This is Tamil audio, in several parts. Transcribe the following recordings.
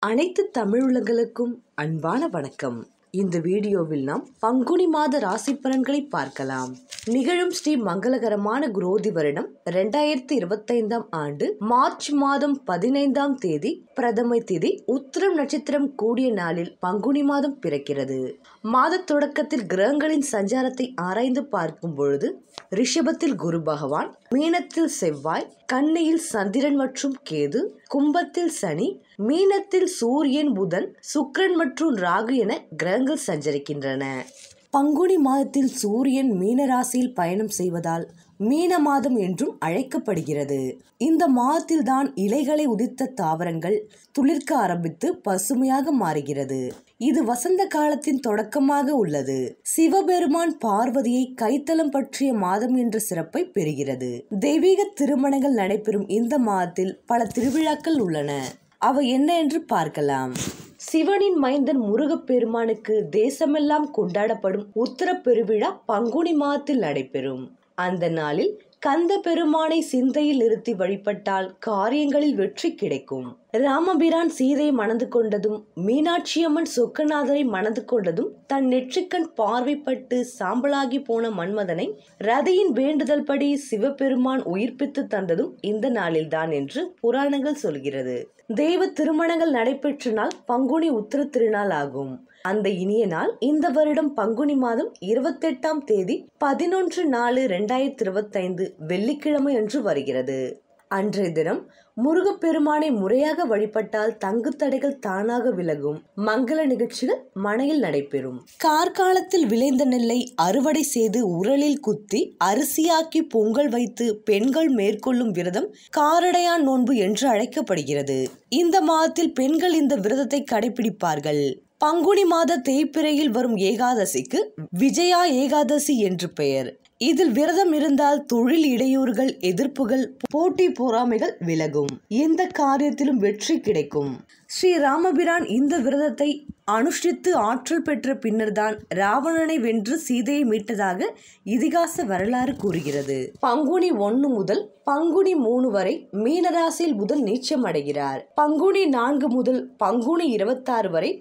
அனைத்து தமிழுலகளுக்கும் அன்பான வணக்கம். இந்த வீடியோவில் நாம் பங்குனி மாத ராசி பலன்களை பார்க்கலாம். நிகழும் ஸ்ரீ மங்களகரமான குரோதி வருடம் 2025 ஆண்டு மார்ச் மாதம் 15ஆம் தேதி பிரதமை திதி உத்திரம் நட்சத்திரம் கூடிய நாளில் பங்குனி மாதம் பிறக்கிறது. மாத தொடக்கத்தில் கிரகங்களின் சஞ்சாரத்தை ஆராய்ந்து பார்க்கும் பொழுது ரிஷபத்தில் குரு பகவான், மீனத்தில் செவ்வாய், கன்னியில் சந்திரன் மற்றும் கேது, கும்பத்தில் சனி, மீனத்தில் சூரியன், புதன், சுக்கிரன் மற்றும் ராகு என கிரகங்கள் சஞ்சரிக்கின்றன. பங்குனி மாதத்தில் சூரியன் மீன ராசியில் பயணம் செய்வதால் மீன மாதம் என்றும் அழைக்கப்படுகிறது. இந்த மாதத்தில் தான் இலைகளை உதிர்த்த தாவரங்கள் துளிர்க்க ஆரம்பித்து பசுமையாக மாறுகிறது. இது வசந்த காலத்தின் தொடக்கமாக உள்ளது. சிவபெருமான் பார்வதியை கைத்தலம் பற்றிய மாதம் என்ற சிறப்பை பெறுகிறது. தெய்வீக திருமணங்கள் நடைபெறும் இந்த மாதத்தில் பல திருவிழாக்கள் உள்ளன. அவை என்ன என்று பார்க்கலாம். சிவனின் மைந்தன் முருகப்பெருமானுக்கு தேசமெல்லாம் கொண்டாடப்படும் உத்தர பெருவிழா பங்குனி மாதத்தில் நடைபெறும். அந்த நாளில் கந்த பெருமானை சிந்தையில் நிறுத்தி வழிபட்டால் காரியங்களில் வெற்றி கிடைக்கும். ராமபிரான் சீதையை மணந்து கொண்டதும், மீனாட்சியம்மன் சொக்கநாதரை மணந்து கொண்டதும் தன் நெற்றிக்கண் பார்வைப்பட்டு சாம்பலாகி போன மன்மதனை ரதியின் வேண்டுதல் படி சிவபெருமான் உயிர்ப்பித்து தந்ததும் இந்த நாளில்தான் என்று புராணங்கள் சொல்கிறது. தெய்வ திருமணங்கள் நடைபெற்ற நாள் பங்குனி உத்திர திருநாள் ஆகும். அந்த இனிய நாள் இந்த வருடம் பங்குனி மாதம் 28ஆம் தேதி 11/4/2025 வெள்ளிக்கிழமை அன்று வருகிறது. அன்றைய தினம் முருகப்பெருமானை முறையாக வழிபட்டால் தங்கு தடைகள் தானாக விலகும். மங்கள நிகழ்ச்சிகள் மனையில் நடைபெறும். கார்காலத்தில் விளைந்த நெல்லை அறுவடை செய்து உரலில் குத்தி அரிசியாக்கி பொங்கல் வைத்து பெண்கள் மேற்கொள்ளும் விரதம் காரடையான் நோன்பு என்று அழைக்கப்படுகிறது. இந்த மாதத்தில் பெண்கள் இந்த விரதத்தை கடைபிடிப்பார்கள். பங்குனி மாத தேய்பிறையில் வரும் ஏகாதசிக்கு விஜயா ஏகாதசி என்று பெயர். இதில் விரதம் இருந்தால் தொழில் இடையூறுகள், எதிர்ப்புகள், போட்டி பொறாமைகள் விலகும். எந்த காரியத்திலும் வெற்றி கிடைக்கும். ஸ்ரீ ராமபிரான் இந்த விரதத்தை அனுஷ்டித்து ஆற்றல் பெற்ற பின்னர்தான் ராவணனை வென்று சீதையை மீட்டதாக இதிகாச வரலாறு கூறுகிறது. பங்குனி 1 முதல் பங்குனி 3 வரை மீனராசியில் புதன் நீச்சம் அடைகிறார். பங்குனி 4 முதல் பங்குனி 26 வரை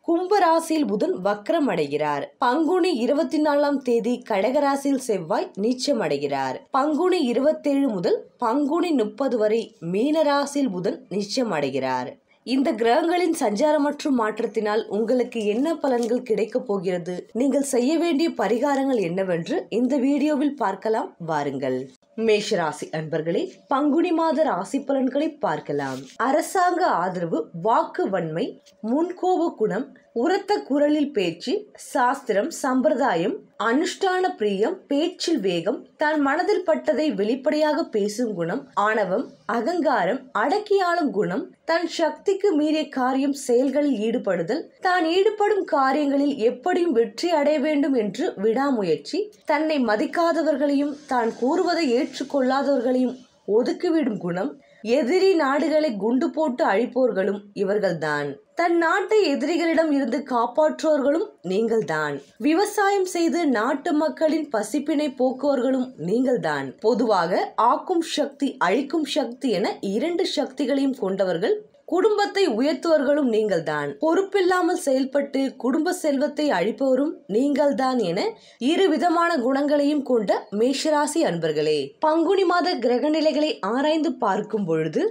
கும்பராசியில் புதன் வக்ரம் அடைகிறார். பங்குனி 24ஆம் தேதி கடகராசியில் செவ்வாய் நீச்சம் அடைகிறார். பங்குனி 27 முதல் பங்குனி 30 வரை மீனராசியில் புதன் நீச்சம் அடைகிறார். இந்த கிரகங்களின் சஞ்சாரம் மற்றும் மாற்றத்தினால் உங்களுக்கு என்ன பலன்கள் கிடைக்க போகிறது, நீங்கள் செய்ய வேண்டிய பரிகாரங்கள் என்னவென்று இந்த வீடியோவில் பார்க்கலாம். வாருங்கள். மேஷராசி அன்பர்களே, பங்குனி மாத ராசி பலன்களை பார்க்கலாம். அரசாங்க ஆதரவு, வாக்கு வன்மை, முன்கோப குணம், உரத்த குரலில் பேச்சு, சாஸ்திரம், சம்பிரதாயம், அனுஷ்டான பிரியம், பேச்சில் வேகம், தன் மனதில் பட்டதை வெளிப்படையாக பேசும் குணம், ஆணவம், அகங்காரம், அடக்கியாளும் குணம், தன் சக்திக்கு மீறிய காரியம் செயல்களில் ஈடுபடுதல், தான் ஈடுபடும் காரியங்களில் எப்படியும் வெற்றி அடைய வேண்டும் என்று விடாமுயற்சி, தன்னை மதிக்காதவர்களையும் தான் கூறுவதை ஏற்றுக்கொள்ளாதவர்களையும் ஒதுக்கிவிடும் குணம், எதிரி நாடுகளை குண்டு போட்டு அழிப்போர்களும் இவர்கள்தான். தன் நாட்டை எதிரிகளிடம் இருந்து காப்பாற்றுவோர்களும் நீங்கள்தான். விவசாயம் செய்து நாட்டு மக்களின் பசிப்பினை போக்குவர்களும் நீங்கள்தான். பொதுவாக ஆக்கும் சக்தி, அழிக்கும் சக்தி என 2 சக்திகளையும் கொண்டவர்கள். குடும்பத்தை உயர்த்துவர்களும் நீங்கள்தான். பொறுப்பில்லாமல் செயல்பட்டு குடும்ப செல்வத்தை அழிப்பவரும் நீங்கள்தான் என 2 விதமான குணங்களையும் கொண்ட மேஷராசி அன்பர்களே, பங்குனி மாத கிரக நிலைகளை ஆராய்ந்து பார்க்கும் பொழுது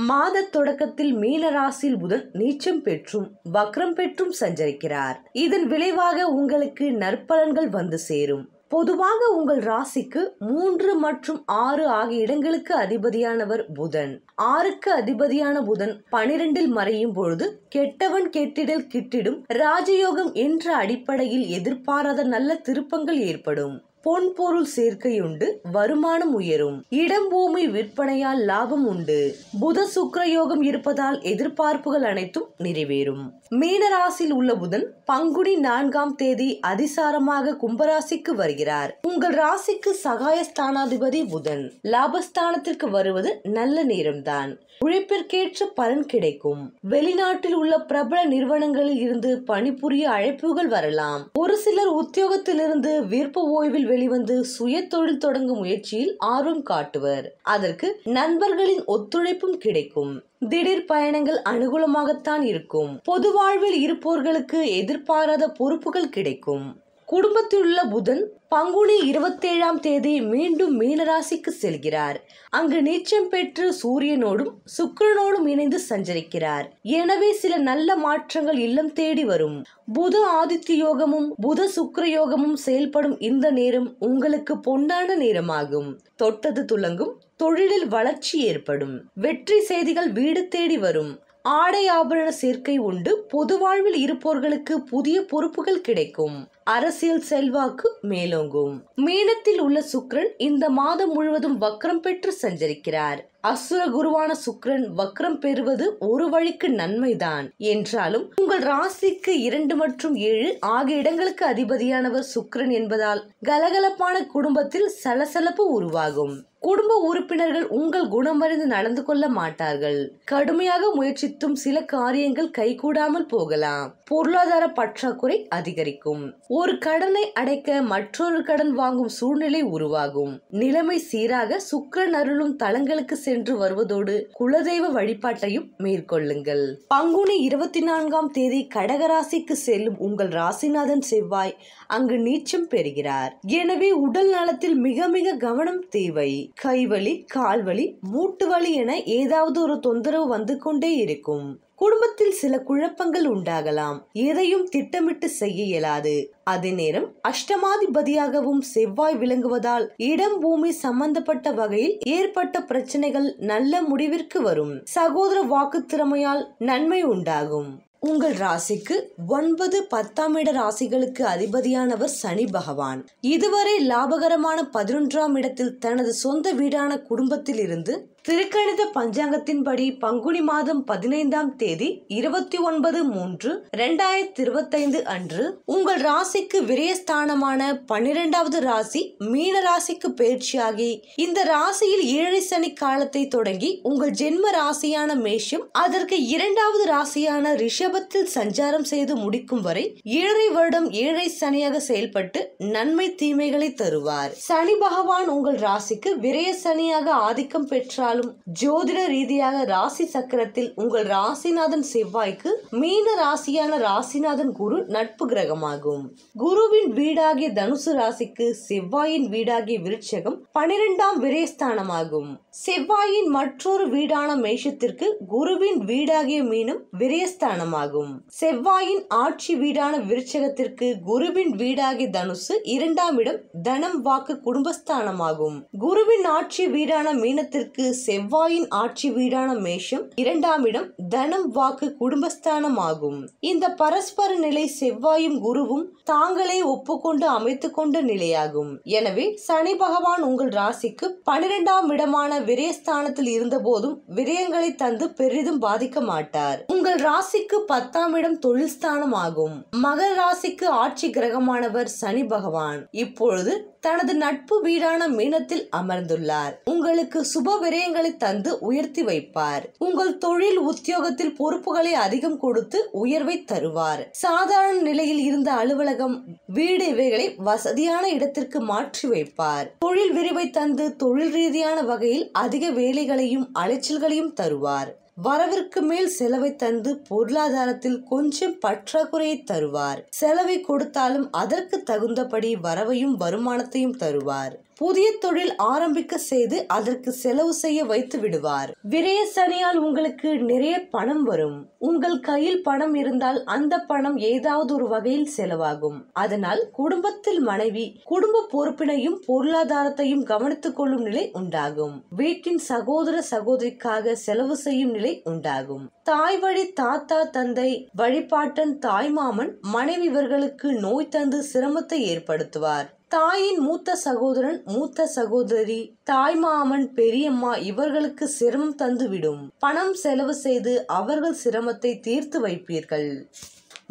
மாத தொடக்கத்தில் மீன ராசியில் புதன் நீச்சம் பெற்றும் வக்ரம் பெற்றும் சஞ்சரிக்கிறார். இதன் விளைவாக உங்களுக்கு நற்பலன்கள் வந்து சேரும். பொதுவாக உங்கள் ராசிக்கு 3 மற்றும் 6 ஆகிய இடங்களுக்கு அதிபதியானவர் புதன். 6க்கு அதிபதியான புதன் 12இல் மறையும் பொழுது கெட்டவன் கெட்டிடல் கிட்டிடும் ராஜயோகம் என்ற அடிப்படையில் எதிர்பாராத நல்ல திருப்பங்கள் ஏற்படும். பொன் பொருள் சேர்க்கையுண்டு, வருமானம் உயரும். இடம் பூமி விற்பனையால் லாபம் உண்டு. புத சுக்கிர யோகம் இருப்பதால் எதிர்பார்ப்புகள் அனைத்தும் நிறைவேறும். மீனராசியில் உள்ள புதன் பங்குனி 4ஆம் தேதி அதிசாரமாக கும்பராசிக்கு வருகிறார். உங்கள் ராசிக்கு சகாயஸ்தானாதிபதி புதன். லாபஸ்தானத்திற்கு வருவது நல்ல நேரம்தான். உழைப்பிற்கேற்ற பலன் கிடைக்கும். வெளிநாட்டில் உள்ள பிரபல நிறுவனங்களில் இருந்து பணிபுரிய அழைப்புகள் வரலாம். ஒரு சிலர் உத்தியோகத்திலிருந்து விருப்ப ஓய்வில் வெளிவந்து சுய தொழில் தொடங்கும் முயற்சியில் ஆர்வம் காட்டுவர். அதற்கு நண்பர்களின் ஒத்துழைப்பும் கிடைக்கும். திடீர் பயணங்கள் அனுகூலமாகத்தான் இருக்கும். பொது வாழ்வில் இருப்பவர்களுக்கு எதிர்பாராத பொறுப்புகள் கிடைக்கும். குடும்பத்தில் உள்ள புதன் பங்குனி 27ஆம் தேதி மீண்டும் மீனராசிக்கு செல்கிறார். அங்கு நீச்சம் பெற்று சூரியனோடும் சுக்கிரனோடும் இணைந்து சஞ்சரிக்கிறார். எனவே சில நல்ல மாற்றங்கள் இல்லம் தேடி வரும். புத ஆதித்ய யோகமும் புத சுக்கிர யோகமும் செயல்படும் இந்த நேரம் உங்களுக்கு பொன்னான நேரமாகும். தொட்டது துலங்கும். தொழிலில் வளர்ச்சி ஏற்படும். வெற்றி செய்திகள் வீடு தேடி வரும். ஆடை ஆபரண சேர்க்கை உண்டு. பொது வாழ்வில் இருப்பவர்களுக்கு புதிய பொறுப்புகள் கிடைக்கும். அரசியல் செல்வாக்கு மேலோங்கும். மீனத்தில் உள்ள சுக்கிரன் இந்த மாதம் முழுவதும் வக்ரம் பெற்று சஞ்சரிக்கிறார். அசுர குருவான சுக்கிரன் வக்ரம் பெறுவது ஒரு வழிக்கு நன்மைதான் என்றாலும் உங்கள் ராசிக்கு 2 மற்றும் 7 ஆகிய இடங்களுக்கு அதிபதியானவர் சுக்கிரன் என்பதால் கலகலப்பான குடும்பத்தில் சலசலப்பு உருவாகும். குடும்ப உறுப்பினர்கள் உங்கள் குணமறிந்து நடந்து கொள்ள மாட்டார்கள். கடுமையாக முயற்சித்தும் சில காரியங்கள் கைகூடாமல் போகலாம். பொருளாதார பற்றாக்குறை அதிகரிக்கும். ஒரு கடனை அடைக்க மற்றொரு கடன் வாங்கும் சூழ்நிலை உருவாகும். நிலைமை சீராக சுக்கிரன் அருளும் தலங்களுக்கு சென்று வருவதோடு குலதெய்வ வழிபாட்டையும் மேற்கொள்ளுங்கள். பங்குனி 24ஆம் தேதி கடகராசிக்கு செல்லும் உங்கள் ராசிநாதன் செவ்வாய் அங்கு நீச்சம் பெறுகிறார். எனவே உடல் நலத்தில் மிக மிக கவனம் தேவை. கைவலி, கால்வலி, மூட்டு வலி என ஏதாவது ஒரு தொந்தரவு வந்து கொண்டே இருக்கும். குடும்பத்தில் சில குழப்பங்கள் உண்டாகலாம். எதையும் திட்டமிட்டு செய்ய இயலாது. அதே நேரம் அஷ்டமாதிபதியாகவும் செவ்வாய் விளங்குவதால் இடம் பூமி சம்பந்தப்பட்ட வகையில் ஏற்பட்ட பிரச்சனைகள் நல்ல முடிவிற்கு வரும். சகோதர வாக்கு திறமையால் நன்மை உண்டாகும். உங்கள் ராசிக்கு 9, 10ஆம் இட ராசிகளுக்கு அதிபதியானவர் சனி பகவான். இதுவரை லாபகரமான 11ஆம் இடத்தில் தனது சொந்த வீடான குடும்பத்தில் இருந்து திருக்கணித பஞ்சாங்கத்தின்படி பங்குனி மாதம் 15ஆம் தேதி 29/3/2025 அன்று உங்கள் ராசிக்கு விரயஸ்தானமான 12வது ராசி மீன ராசிக்கு பயிற்சியாகி இந்த ராசியில் 7 சனி காலத்தை தொடங்கி உங்கள் ஜென்ம ராசியான மேஷம் அதற்கு 2வது ராசியான ரிஷபத்தில் சஞ்சாரம் செய்து முடிக்கும் வரை 7 வருடம் 7 சனியாக செயல்பட்டு நன்மை தீமைகளை தருவார். சனி பகவான் உங்கள் ராசிக்கு விரய சனியாக ஆதிக்கம் பெற்றால் ஜோதிட ரீதியாக ராசி சக்கரத்தில் உங்கள் ராசிநாதன் செவ்வாய்க்கு மீன ராசியான ராசிநாதன் குரு நட்பு கிரகமாகும். குருவின் வீடாகிய தனுசு ராசிக்கு செவ்வாயின் வீடாகிய விருட்சகம் 12ஆம் விரயஸ்தானமாகும். செவ்வாயின் மற்றொரு வீடான மேஷத்திற்கு குருவின் வீடாகிய மீனம் விரயஸ்தானமாகும். செவ்வாயின் ஆட்சி வீடான விருட்சகத்திற்கு குருவின் வீடாகிய தனுசு 2ஆம் இடம் தனம் வாக்கு குடும்பஸ்தானமாகும். குருவின் ஆட்சி வீடான மீனத்திற்கு செவ்வாயின் ஆட்சி வீடான மேஷம் 2ஆம் இடம் தனம் வாக்கு குடும்பஸ்தானமாகும். இந்த பரஸ்பர நிலை செவ்வாயும் குருவும் தாங்களே ஒப்புக்கொண்டு அமைத்துக் கொண்ட நிலையாகும். எனவே சனி பகவான் உங்கள் ராசிக்கு 12ஆம் இடமான விரயஸ்தானத்தில் இருந்த போதும் விரயங்களை தந்து பெரிதும் பாதிக்க மாட்டார். உங்கள் ராசிக்கு 10ஆம் இடம் தொழில் ஸ்தானம் ஆகும். மகர ராசிக்கு ஆட்சி கிரகமானவர் சனி பகவான் இப்பொழுது தனது நட்பு வீடான மீனத்தில் அமர்ந்துள்ளார். உங்களுக்கு சுப விரயங்களை தந்து உயர்த்தி வைப்பார். உங்கள் தொழில் உத்தியோகத்தில் பொறுப்புகளை அதிகம் கொடுத்து உயர்வை தருவார். சாதாரண நிலையில் இருந்த அலுவலகம், வீடு இவைகளை வசதியான இடத்திற்கு மாற்றி வைப்பார். தொழில் விரிவை தந்து தொழில் ரீதியான வகையில் அதிக வேலைகளையும் அலைச்சல்களையும் தருவார். வரவிற்கு மேல் செலவை தந்து பொருளாதாரத்தில் கொஞ்சம் பற்றாக்குறையை தருவார். செலவை கொடுத்தாலும் அதற்கு தகுந்தபடி வரவையும் வருமானத்தையும் தருவார். புதிய தொழில் ஆரம்பிக்க செய்து அதற்கு செலவு செய்ய வைத்து விடுவார். விரய சனியால் உங்களுக்கு நிறைய பணம் வரும். உங்கள் கையில் பணம் இருந்தால் அந்த பணம் ஏதாவது ஒரு வகையில் செலவாகும். அதனால் குடும்பத்தில் மனைவி குடும்ப பொறுப்பினையும் பொருளாதாரத்தையும் கவனித்துக் கொள்ளும் நிலை உண்டாகும். வீட்டின் சகோதர சகோதரிக்காக செலவு செய்யும் நிலை உண்டாகும். தாய் வழி தாத்தா தந்தை வழிபாட்டன் தாய்மாமன் மனைவி இவர்களுக்கு நோய் தந்து சிரமத்தை ஏற்படுத்துவார். தாயின் மூத்த சகோதரன் மூத்த சகோதரி தாய்மாமன் பெரியம்மா இவர்களுக்கு சிரமம் தந்துவிடும். பணம் செலவு செய்து அவர்கள் சிரமத்தை தீர்த்து வைப்பீர்கள்.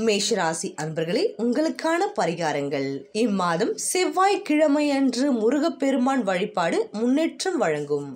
மேஷராசி அன்பர்களே, உங்களுக்கான பரிகாரங்கள். இம்மாதம் செவ்வாய்க்கிழமை அன்று முருகப்பெருமான் வழிபாடு முன்னேற்றம் வழங்கும்.